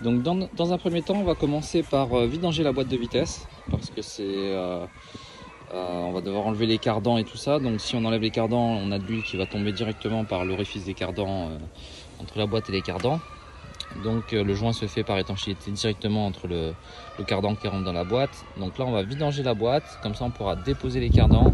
Donc dans un premier temps, on va commencer par vidanger la boîte de vitesse parce que on va devoir enlever les cardans et tout ça. Donc si on enlève les cardans, on a de l'huile qui va tomber directement par l'orifice des cardans entre la boîte et les cardans. Donc le joint se fait par étanchéité directement entre le cardan qui rentre dans la boîte. Donc là on va vidanger la boîte, comme ça on pourra déposer les cardans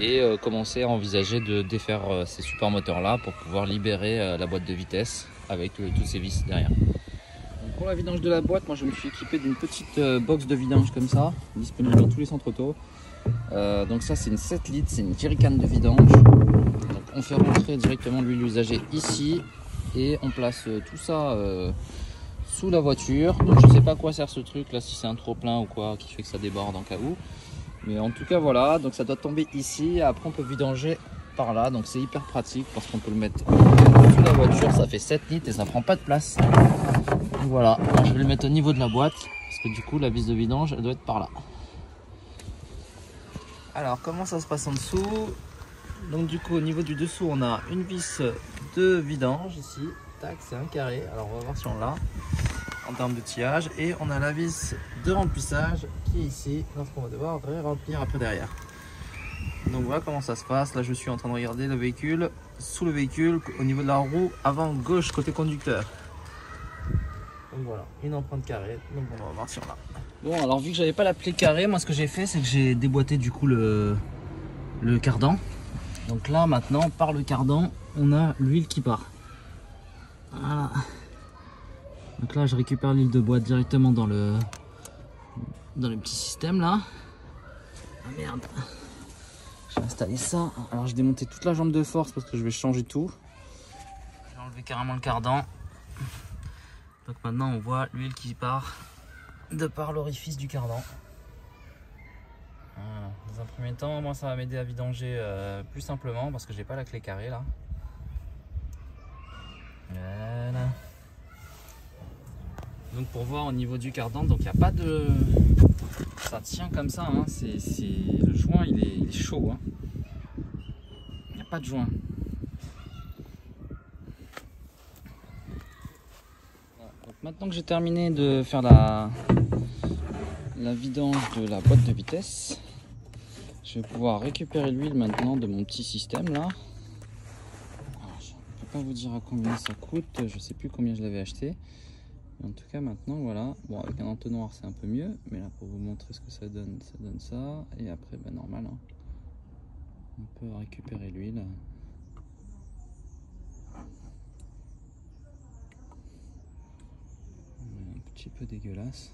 et commencer à envisager de défaire ces super moteurs là pour pouvoir libérer la boîte de vitesse avec toutes ces vis derrière. Donc pour la vidange de la boîte, moi je me suis équipé d'une petite box de vidange comme ça, disponible dans tous les centres auto. Donc ça c'est une 7 litres, c'est une jerrycan de vidange. Donc on fait rentrer directement l'huile usagée ici et on place tout ça sous la voiture. Donc je sais pas à quoi sert ce truc là, si c'est un trop plein ou quoi qui fait que ça déborde en cas où. Mais en tout cas voilà, donc ça doit tomber ici. Après on peut vidanger par là, donc c'est hyper pratique parce qu'on peut le mettre sous la voiture. Ça fait 7 litres et ça prend pas de place. Donc voilà, moi, je vais le mettre au niveau de la boîte parce que du coup la vis de vidange elle doit être par là. Alors comment ça se passe en dessous? Donc du coup au niveau du dessous on a une vis de vidange ici, tac, c'est un carré, alors on va voir si on l'a en termes de tillage, et on a la vis de remplissage qui est ici, lorsqu'on va devoir remplir après derrière. Donc voilà comment ça se passe. Là je suis en train de regarder le véhicule, sous le véhicule au niveau de la roue avant gauche côté conducteur. Donc voilà, une empreinte carrée, donc on va voir si on l'a. Bon alors vu que j'avais pas la plaie carrée, moi ce que j'ai fait c'est que j'ai déboîté du coup le cardan. Donc là maintenant par le cardan on a l'huile qui part. Voilà. Donc là je récupère l'huile de boîte directement dans le petit système là. Ah merde. J'ai installé ça. Alors j'ai démonté toute la jambe de force parce que je vais changer tout. J'ai enlevé carrément le cardan. Donc maintenant on voit l'huile qui part de par l'orifice du cardan. Voilà. Dans un premier temps, moi ça va m'aider à vidanger plus simplement parce que j'ai pas la clé carrée là. Voilà. Donc pour voir au niveau du cardan, donc il n'y a pas de... Ça tient comme ça, hein. Le joint il est chaud. Hein. Il n'y a pas de joint. Voilà. Donc maintenant que j'ai terminé de faire la vidange de la boîte de vitesse, je vais pouvoir récupérer l'huile maintenant de mon petit système là. Alors, je ne peux pas vous dire à combien ça coûte, je sais plus combien je l'avais acheté. En tout cas maintenant voilà, bon avec un entonnoir c'est un peu mieux, mais là pour vous montrer ce que ça donne ça, et après ben normal, hein. On peut récupérer l'huile. Un petit peu dégueulasse.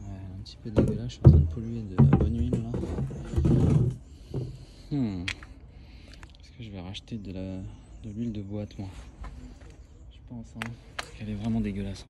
Ouais, un petit peu dégueulasse, je suis en train de polluer de la bonne huile là. Est-ce que je vais racheter de l'huile de boîte moi? Je pense, hein, parce qu'elle est vraiment dégueulasse.